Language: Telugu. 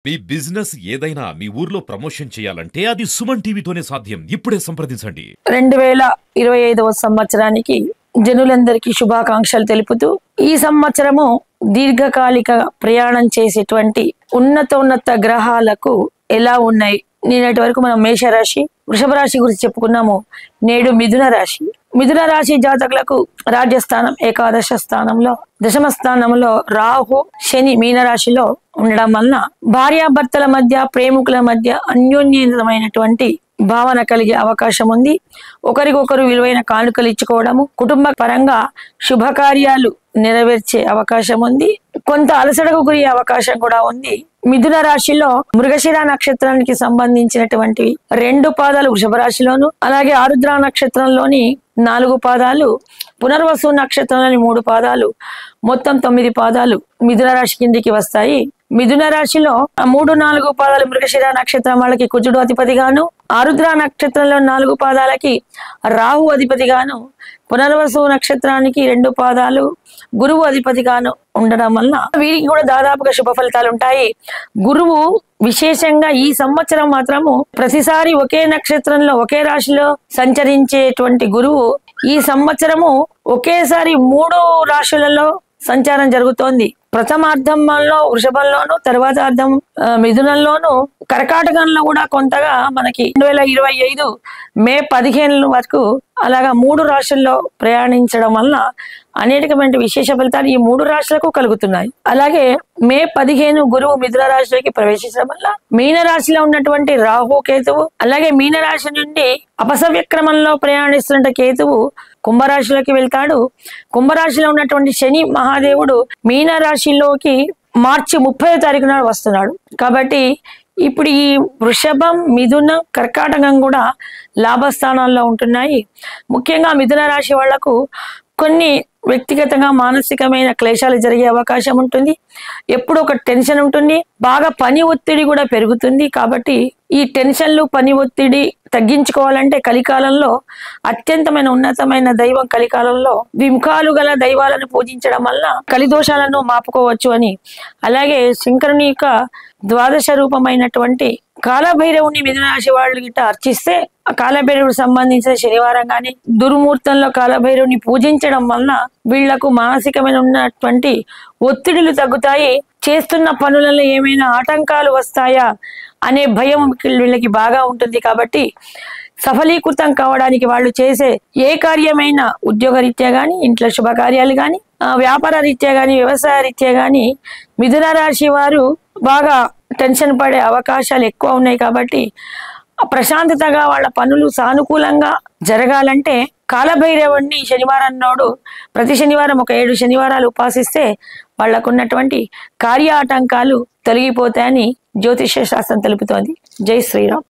మీ బిజినెస్ ఏదైనా మీ ఊర్లో ప్రమోషన్ చేయాలంటే అది సుమన్ టీవీతోనే సాధ్యం. ఇప్పుడే సంప్రదించండి. 2025వ సంవత్సరానికి జనులందరికీ శుభాకాంక్షలు తెలుపుతూ ఈ సంవత్సరము దీర్ఘకాలిక ప్రయాణం చేసేటువంటి ఉన్నత గ్రహాలకు ఎలా ఉన్నాయి. నిన్నటి వరకు మనం మేషరాశి, వృషభ రాశి గురించి చెప్పుకున్నాము. నేడు మిథున రాశి జాతకులకు రాజ్యస్థానం, ఏకాదశ స్థానంలో, దశమ స్థానంలో రాహు, శని మీనరాశిలో ఉండడం వలన భార్యాభర్తల మధ్య, ప్రేమికుల మధ్య అన్యోన్యమైనటువంటి భావన కలిగే అవకాశం ఉంది. ఒకరికొకరు విలువైన కానుకలు ఇచ్చుకోవడము, కుటుంబ పరంగా శుభకార్యాలు నెరవేర్చే అవకాశం ఉంది. కొంత అలసటకు గురి అవకాశం కూడా ఉంది. మిథున రాశిలో మృగశిర నక్షత్రానికి సంబంధించినటువంటి 2 పాదాలు వృషభ రాశిలోను, అలాగే ఆరుద్ర నక్షత్రంలోని 4 పాదాలు, పునర్వసు నక్షత్రంలోని 3 పాదాలు, మొత్తం 9 పాదాలు మిథున రాశి కిందికి వస్తాయి. మిథున రాశిలో 3, 4 పాదాలు మృగశిర నక్షత్రం వాళ్ళకి కుజుడు అధిపతిగాను, ఆరుద్ర నక్షత్రంలో 4 పాదాలకి రాహు అధిపతిగాను, పునర్వసు నక్షత్రానికి 2 పాదాలు గురువు అధిపతిగాను ఉండడం వలన వీరికి కూడా దాదాపుగా శుభ ఫలితాలు ఉంటాయి. గురువు విశేషంగా ఈ సంవత్సరం మాత్రము ప్రతిసారి ఒకే నక్షత్రంలో, ఒకే రాశిలో సంచరించేటువంటి గురువు ఈ సంవత్సరము ఒకేసారి 3 రాశులలో సంచారం జరుగుతోంది. ప్రథమార్థంలో వృషభంలోను, తర్వాత అర్థం మిథునంలోను, కర్కాటకంలో కూడా కొంతగా మనకి 2025 మే 15 వరకు అలాగా 3 రాశుల్లో ప్రయాణించడం వలన అనేకమైన విశేష ఫలితాలు ఈ 3 రాశులకు కలుగుతున్నాయి. అలాగే మే 15 గురువు మిథున రాశిలోకి ప్రవేశించడం వల్ల మీన రాశిలో ఉన్నటువంటి రాహు, కేతువు, అలాగే మీన రాశి నుండి అపసవ్యక్రమంలో ప్రయాణిస్తున్న కేతువు కుంభరాశిలోకి వెళ్తాడు. కుంభరాశిలో ఉన్నటువంటి శని మహాదేవుడు మీన రాశిలోకి మార్చి 30వ తారీఖు నాడు వస్తున్నాడు. కాబట్టి ఇప్పుడు ఈ వృషభం, మిథున, కర్కాటకం కూడా లాభస్థానాల్లో ఉంటున్నాయి. ముఖ్యంగా మిథున రాశి వాళ్లకు కొన్ని వ్యక్తిగతంగా మానసికమైన క్లేశాలు జరిగే అవకాశం ఉంటుంది. ఎప్పుడు ఒక టెన్షన్ ఉంటుంది. బాగా పని ఒత్తిడి కూడా పెరుగుతుంది. కాబట్టి ఈ టెన్షన్లు, పని ఒత్తిడి తగ్గించుకోవాలంటే కలికాలంలో అత్యంతమైన ఉన్నతమైన దైవం కలికాలంలో విముఖాలు గల దైవాలను పూజించడం వల్ల కలిదోషాలను మాపుకోవచ్చు అని, అలాగే శంకరుని యొక్క ద్వాదశ రూపమైనటువంటి కాలభైరవుని మిథున రాశి వాళ్ళు గిట్ట అర్చిస్తే ఆ కాలభైరవుడు సంబంధించిన శనివారం గాని దుర్ముహూర్తంలో కాలభైరవుని పూజించడం వలన వీళ్లకు మానసికమైన ఉన్నటువంటి ఒత్తిడిలు తగ్గుతాయి. చేస్తున్న పనులలో ఏమైనా ఆటంకాలు వస్తాయా అనే భయం వీళ్ళకి బాగా ఉంటుంది. కాబట్టి సఫలీకృతం కావడానికి వాళ్ళు చేసే ఏ కార్యమైనా ఉద్యోగ రీత్యా గాని, ఇంట్లో శుభకార్యాలు గాని, వ్యాపార రీత్యా గాని, వ్యవసాయ రీత్యా గాని మిథున రాశి వారు బాగా టెన్షన్ పడే అవకాశాలు ఎక్కువ ఉన్నాయి. కాబట్టి ప్రశాంతతగా వాళ్ళ పనులు సానుకూలంగా జరగాలంటే కాలభైరవుణ్ణి శనివారం నాడు ప్రతి శనివారం ఒక 7 శనివారాలు ఉపాసిస్తే వాళ్లకున్నటువంటి కార్య ఆటంకాలు తొలగిపోతాయని జ్యోతిష్య శాస్త్రం తెలుపుతోంది. జై శ్రీరామ్.